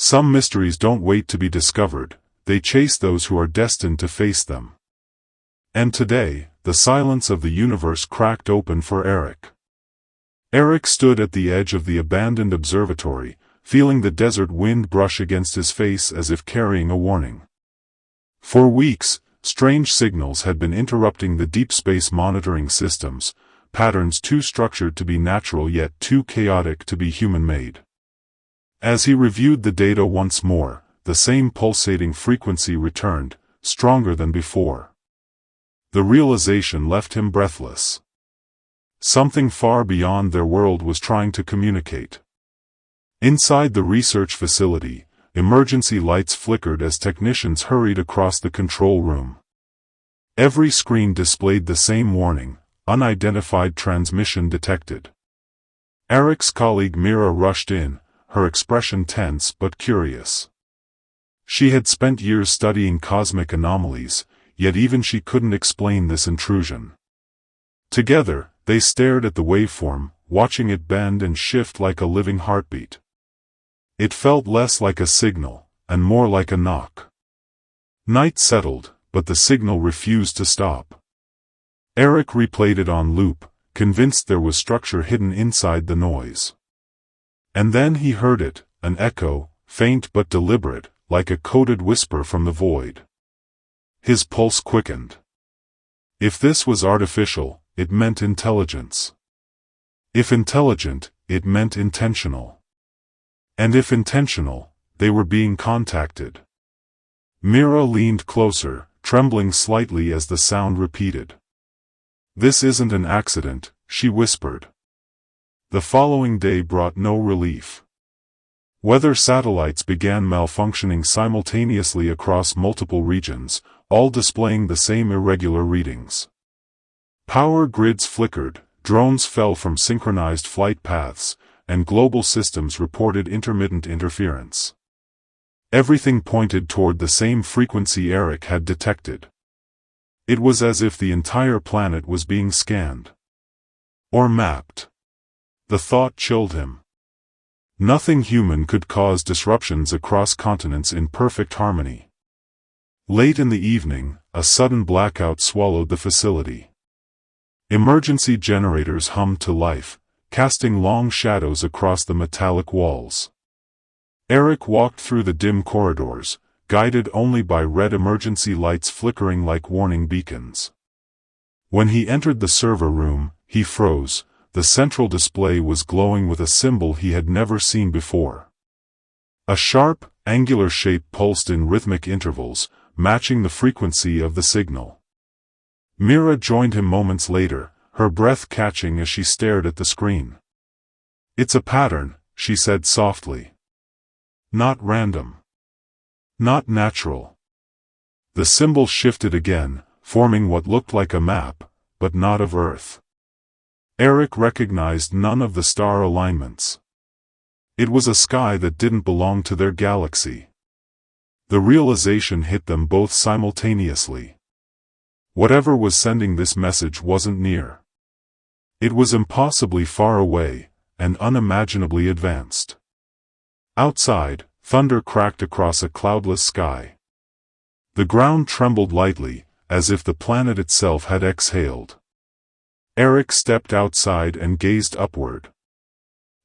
Some mysteries don't wait to be discovered, they chase those who are destined to face them. And today, the silence of the universe cracked open for Eric. Eric stood at the edge of the abandoned observatory, feeling the desert wind brush against his face as if carrying a warning. For weeks, strange signals had been interrupting the deep space monitoring systems, patterns too structured to be natural yet too chaotic to be human-made. As he reviewed the data once more, the same pulsating frequency returned, stronger than before. The realization left him breathless. Something far beyond their world was trying to communicate. Inside the research facility, emergency lights flickered as technicians hurried across the control room. Every screen displayed the same warning: unidentified transmission detected. Eric's colleague Mira rushed in, her expression tense but curious. She had spent years studying cosmic anomalies, yet even she couldn't explain this intrusion. Together, they stared at the waveform, watching it bend and shift like a living heartbeat. It felt less like a signal, and more like a knock. Night settled, but the signal refused to stop. Eric replayed it on loop, convinced there was structure hidden inside the noise. And then he heard it, an echo, faint but deliberate, like a coded whisper from the void. His pulse quickened. If this was artificial, it meant intelligence. If intelligent, it meant intentional. And if intentional, they were being contacted. Mira leaned closer, trembling slightly as the sound repeated. "This isn't an accident," she whispered. The following day brought no relief. Weather satellites began malfunctioning simultaneously across multiple regions, all displaying the same irregular readings. Power grids flickered, drones fell from synchronized flight paths, and global systems reported intermittent interference. Everything pointed toward the same frequency Eric had detected. It was as if the entire planet was being scanned. Or mapped. The thought chilled him. Nothing human could cause disruptions across continents in perfect harmony. Late in the evening, a sudden blackout swallowed the facility. Emergency generators hummed to life, casting long shadows across the metallic walls. Eric walked through the dim corridors, guided only by red emergency lights flickering like warning beacons. When he entered the server room, he froze. The central display was glowing with a symbol he had never seen before. A sharp, angular shape pulsed in rhythmic intervals, matching the frequency of the signal. Mira joined him moments later, her breath catching as she stared at the screen. "It's a pattern," she said softly. "Not random. Not natural." The symbol shifted again, forming what looked like a map, but not of Earth. Eric recognized none of the star alignments. It was a sky that didn't belong to their galaxy. The realization hit them both simultaneously. Whatever was sending this message wasn't near. It was impossibly far away, and unimaginably advanced. Outside, thunder cracked across a cloudless sky. The ground trembled lightly, as if the planet itself had exhaled. Eric stepped outside and gazed upward.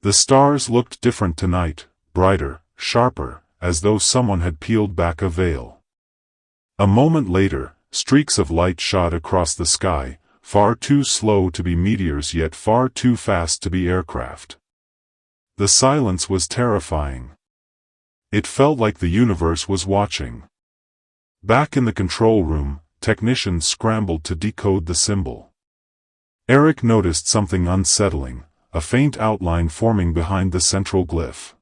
The stars looked different tonight, brighter, sharper, as though someone had peeled back a veil. A moment later, streaks of light shot across the sky, far too slow to be meteors yet far too fast to be aircraft. The silence was terrifying. It felt like the universe was watching. Back in the control room, technicians scrambled to decode the symbol. Eric noticed something unsettling, a faint outline forming behind the central glyph.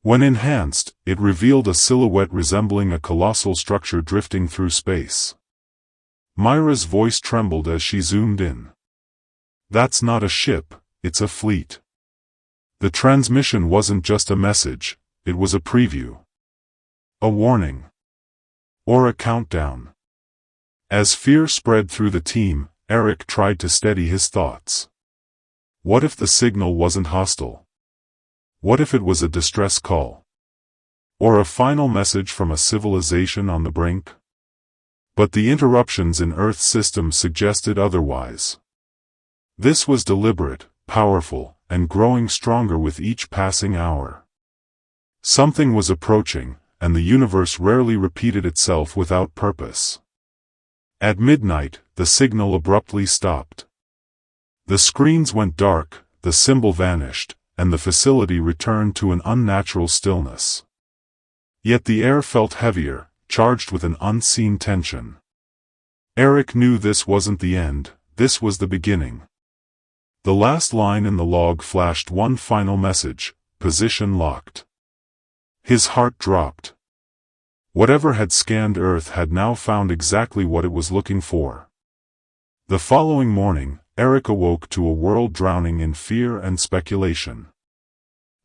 When enhanced, it revealed a silhouette resembling a colossal structure drifting through space. Myra's voice trembled as she zoomed in. "That's not a ship, it's a fleet." The transmission wasn't just a message, it was a preview. A warning. Or a countdown. As fear spread through the team, Eric tried to steady his thoughts. What if the signal wasn't hostile? What if it was a distress call? Or a final message from a civilization on the brink? But the interruptions in Earth's system suggested otherwise. This was deliberate, powerful, and growing stronger with each passing hour. Something was approaching, and the universe rarely repeated itself without purpose. At midnight, the signal abruptly stopped. The screens went dark, the symbol vanished, and the facility returned to an unnatural stillness. Yet the air felt heavier, charged with an unseen tension. Eric knew this wasn't the end, this was the beginning. The last line in the log flashed one final message: position locked. His heart dropped. Whatever had scanned Earth had now found exactly what it was looking for. The following morning, Eric awoke to a world drowning in fear and speculation.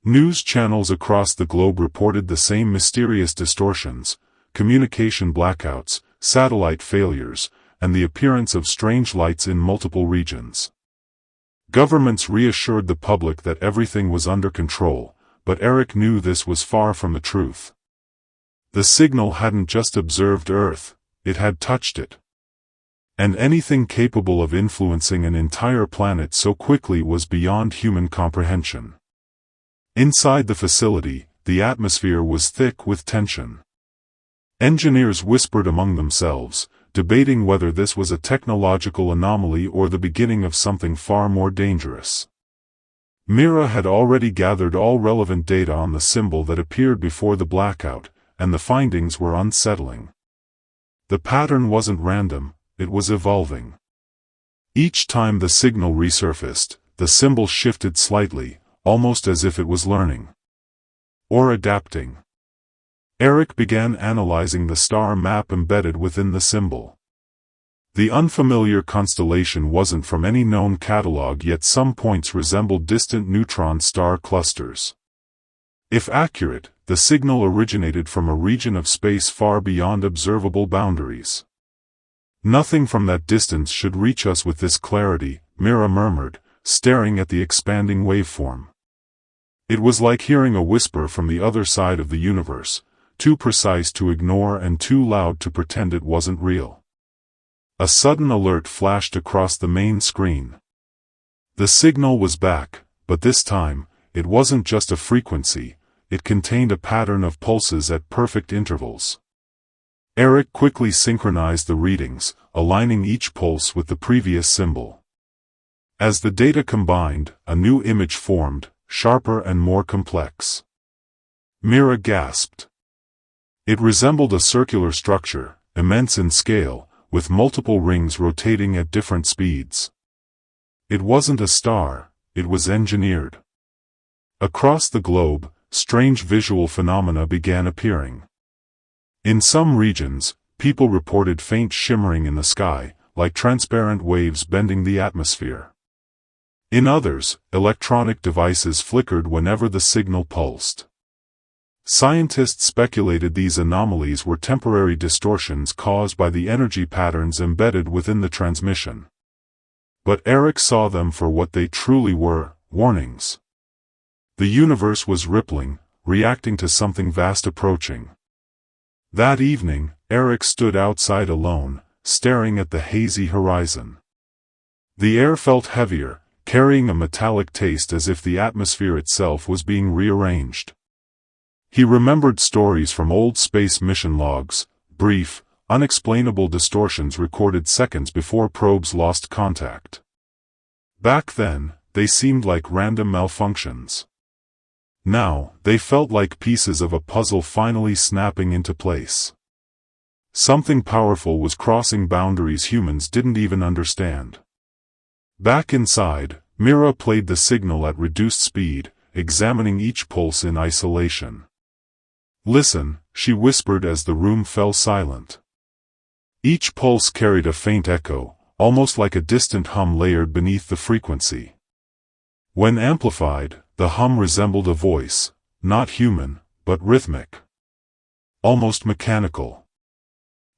News channels across the globe reported the same mysterious distortions, communication blackouts, satellite failures, and the appearance of strange lights in multiple regions. Governments reassured the public that everything was under control, but Eric knew this was far from the truth. The signal hadn't just observed Earth, it had touched it. And anything capable of influencing an entire planet so quickly was beyond human comprehension. Inside the facility, the atmosphere was thick with tension. Engineers whispered among themselves, debating whether this was a technological anomaly or the beginning of something far more dangerous. Mira had already gathered all relevant data on the symbol that appeared before the blackout, and the findings were unsettling. The pattern wasn't random, it was evolving. Each time the signal resurfaced, the symbol shifted slightly, almost as if it was learning. Or adapting. Eric began analyzing the star map embedded within the symbol. The unfamiliar constellation wasn't from any known catalog, yet some points resembled distant neutron star clusters. If accurate, the signal originated from a region of space far beyond observable boundaries. Nothing from that distance should reach us with this clarity, Mira murmured, staring at the expanding waveform. It was like hearing a whisper from the other side of the universe, too precise to ignore and too loud to pretend it wasn't real. A sudden alert flashed across the main screen. The signal was back, but this time, it wasn't just a frequency, it contained a pattern of pulses at perfect intervals. Eric quickly synchronized the readings, aligning each pulse with the previous symbol. As the data combined, a new image formed, sharper and more complex. Mira gasped. It resembled a circular structure, immense in scale, with multiple rings rotating at different speeds. It wasn't a star, it was engineered. Across the globe, strange visual phenomena began appearing. In some regions, people reported faint shimmering in the sky, like transparent waves bending the atmosphere. In others, electronic devices flickered whenever the signal pulsed. Scientists speculated these anomalies were temporary distortions caused by the energy patterns embedded within the transmission. But Eric saw them for what they truly were, warnings. The universe was rippling, reacting to something vast approaching. That evening, Eric stood outside alone, staring at the hazy horizon. The air felt heavier, carrying a metallic taste as if the atmosphere itself was being rearranged. He remembered stories from old space mission logs, brief, unexplainable distortions recorded seconds before probes lost contact. Back then, they seemed like random malfunctions. Now, they felt like pieces of a puzzle finally snapping into place. Something powerful was crossing boundaries humans didn't even understand. Back inside, Mira played the signal at reduced speed, examining each pulse in isolation. "Listen," she whispered as the room fell silent. Each pulse carried a faint echo, almost like a distant hum layered beneath the frequency. When amplified, the hum resembled a voice, not human, but rhythmic. Almost mechanical.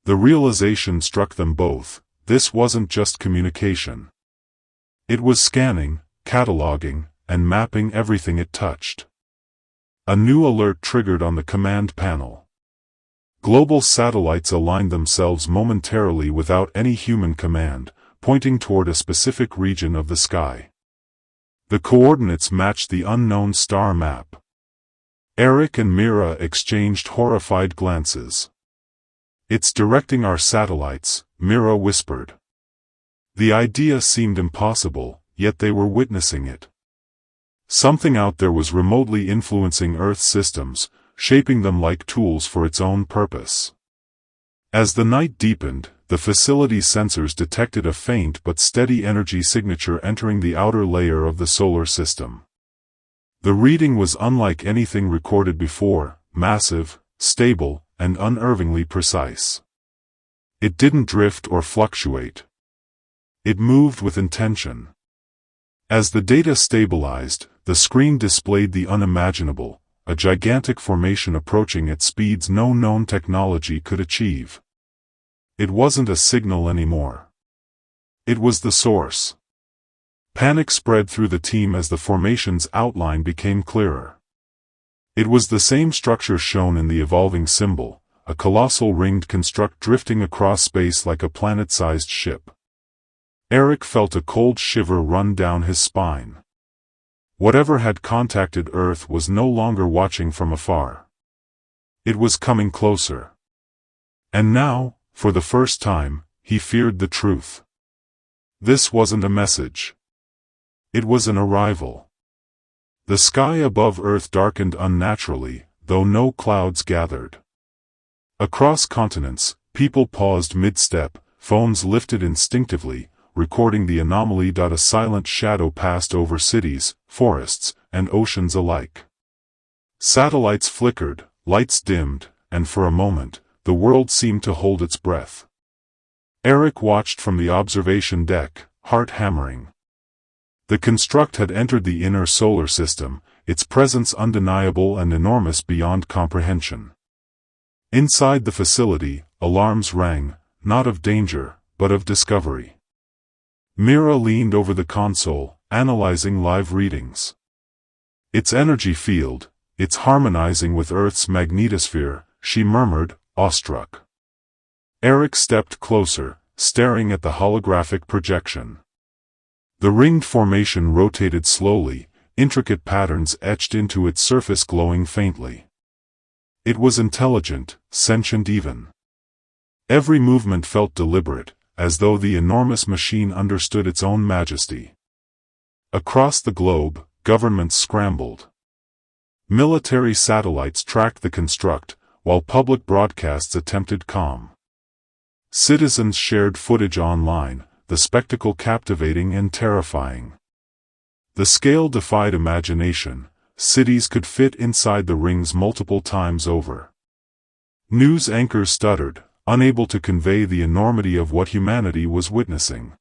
The realization struck them both: this wasn't just communication. It was scanning, cataloging, and mapping everything it touched. A new alert triggered on the command panel. Global satellites aligned themselves momentarily without any human command, pointing toward a specific region of the sky. The coordinates matched the unknown star map. Eric and Mira exchanged horrified glances. "It's directing our satellites," Mira whispered. The idea seemed impossible, yet they were witnessing it. Something out there was remotely influencing Earth's systems, shaping them like tools for its own purpose. As the night deepened, the facility's sensors detected a faint but steady energy signature entering the outer layer of the solar system. The reading was unlike anything recorded before, massive, stable, and unerringly precise. It didn't drift or fluctuate. It moved with intention. As the data stabilized, the screen displayed the unimaginable, a gigantic formation approaching at speeds no known technology could achieve. It wasn't a signal anymore. It was the source. Panic spread through the team as the formation's outline became clearer. It was the same structure shown in the evolving symbol, a colossal ringed construct drifting across space like a planet-sized ship. Eric felt a cold shiver run down his spine. Whatever had contacted Earth was no longer watching from afar. It was coming closer. And now, for the first time, he feared the truth. This wasn't a message. It was an arrival. The sky above Earth darkened unnaturally, though no clouds gathered. Across continents, people paused mid-step, phones lifted instinctively, recording the anomaly. A silent shadow passed over cities, forests, and oceans alike. Satellites flickered, lights dimmed, and for a moment, the world seemed to hold its breath. Eric watched from the observation deck, heart hammering. The construct had entered the inner solar system, its presence undeniable and enormous beyond comprehension. Inside the facility, alarms rang, not of danger, but of discovery. Mira leaned over the console, analyzing live readings. "Its energy field, it's harmonizing with Earth's magnetosphere," she murmured, awestruck. Eric stepped closer, staring at the holographic projection. The ringed formation rotated slowly, intricate patterns etched into its surface glowing faintly. It was intelligent, sentient even. Every movement felt deliberate, as though the enormous machine understood its own majesty. Across the globe, governments scrambled. Military satellites tracked the construct, while public broadcasts attempted calm. Citizens shared footage online, the spectacle captivating and terrifying. The scale defied imagination. Cities could fit inside the rings multiple times over. News anchors stuttered, unable to convey the enormity of what humanity was witnessing.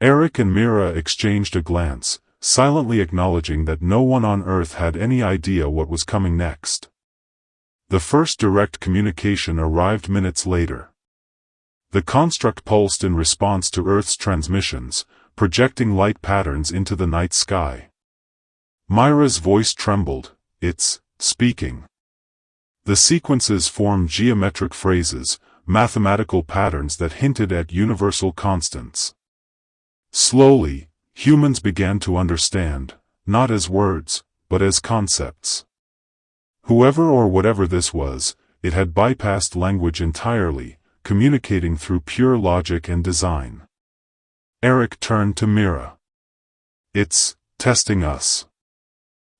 Eric and Mira exchanged a glance, silently acknowledging that no one on Earth had any idea what was coming next. The first direct communication arrived minutes later. The construct pulsed in response to Earth's transmissions, projecting light patterns into the night sky. Mira's voice trembled. "It's speaking." The sequences formed geometric phrases, mathematical patterns that hinted at universal constants. Slowly, humans began to understand, not as words, but as concepts. Whoever or whatever this was, it had bypassed language entirely, communicating through pure logic and design. Eric turned to Mira. "It's testing us."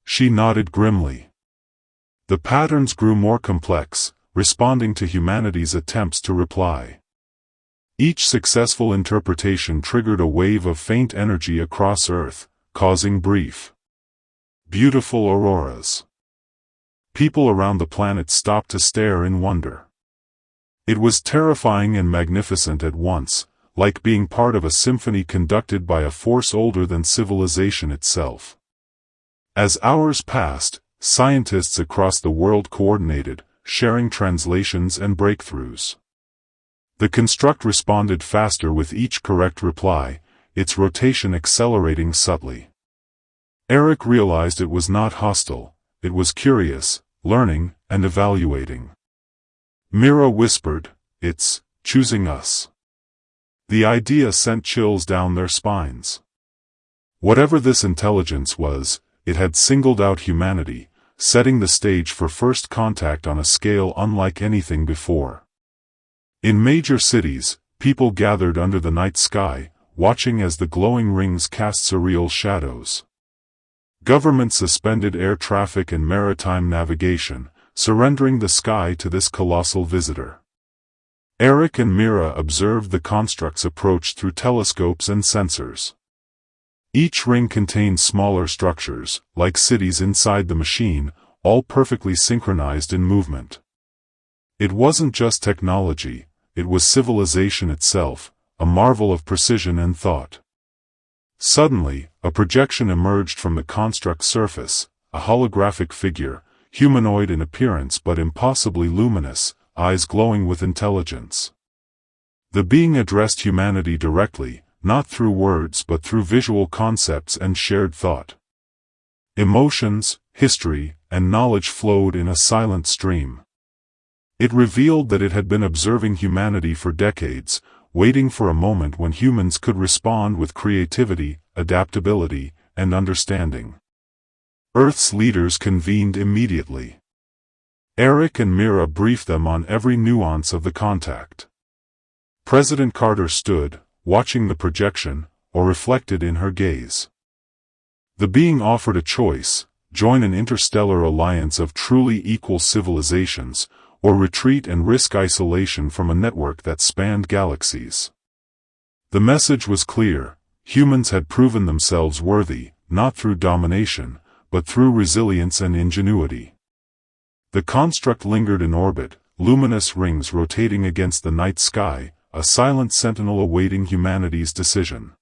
She nodded grimly. The patterns grew more complex, responding to humanity's attempts to reply. Each successful interpretation triggered a wave of faint energy across Earth, causing brief, beautiful auroras. People around the planet stopped to stare in wonder. It was terrifying and magnificent at once, like being part of a symphony conducted by a force older than civilization itself. As hours passed, scientists across the world coordinated, sharing translations and breakthroughs. The construct responded faster with each correct reply, its rotation accelerating subtly. Eric realized it was not hostile, it was curious, learning, and evaluating. Mira whispered, "It's choosing us." The idea sent chills down their spines. Whatever this intelligence was, it had singled out humanity, setting the stage for first contact on a scale unlike anything before. In major cities, people gathered under the night sky, watching as the glowing rings cast surreal shadows. Governments suspended air traffic and maritime navigation, surrendering the sky to this colossal visitor. Eric and Mira observed the construct's approach through telescopes and sensors. Each ring contained smaller structures, like cities inside the machine, all perfectly synchronized in movement. It wasn't just technology, it was civilization itself, a marvel of precision and thought. Suddenly, a projection emerged from the construct's surface, a holographic figure, humanoid in appearance but impossibly luminous, eyes glowing with intelligence. The being addressed humanity directly, not through words but through visual concepts and shared thought. Emotions, history, and knowledge flowed in a silent stream. It revealed that it had been observing humanity for decades, waiting for a moment when humans could respond with creativity, adaptability, and understanding. Earth's leaders convened immediately. Eric and Mira briefed them on every nuance of the contact. President Carter stood, watching the projection, or reflected in her gaze. The being offered a choice: join an interstellar alliance of truly equal civilizations, or retreat and risk isolation from a network that spanned galaxies. The message was clear: humans had proven themselves worthy, not through domination, but through resilience and ingenuity. The construct lingered in orbit, luminous rings rotating against the night sky, a silent sentinel awaiting humanity's decision.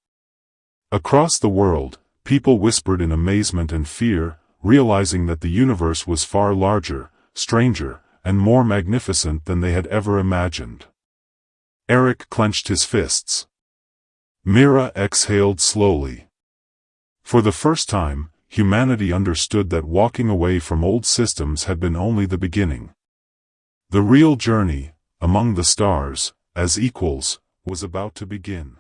Across the world, people whispered in amazement and fear, realizing that the universe was far larger, stranger, and more magnificent than they had ever imagined. Eric clenched his fists. Mira exhaled slowly. For the first time, humanity understood that walking away from old systems had been only the beginning. The real journey, among the stars, as equals, was about to begin.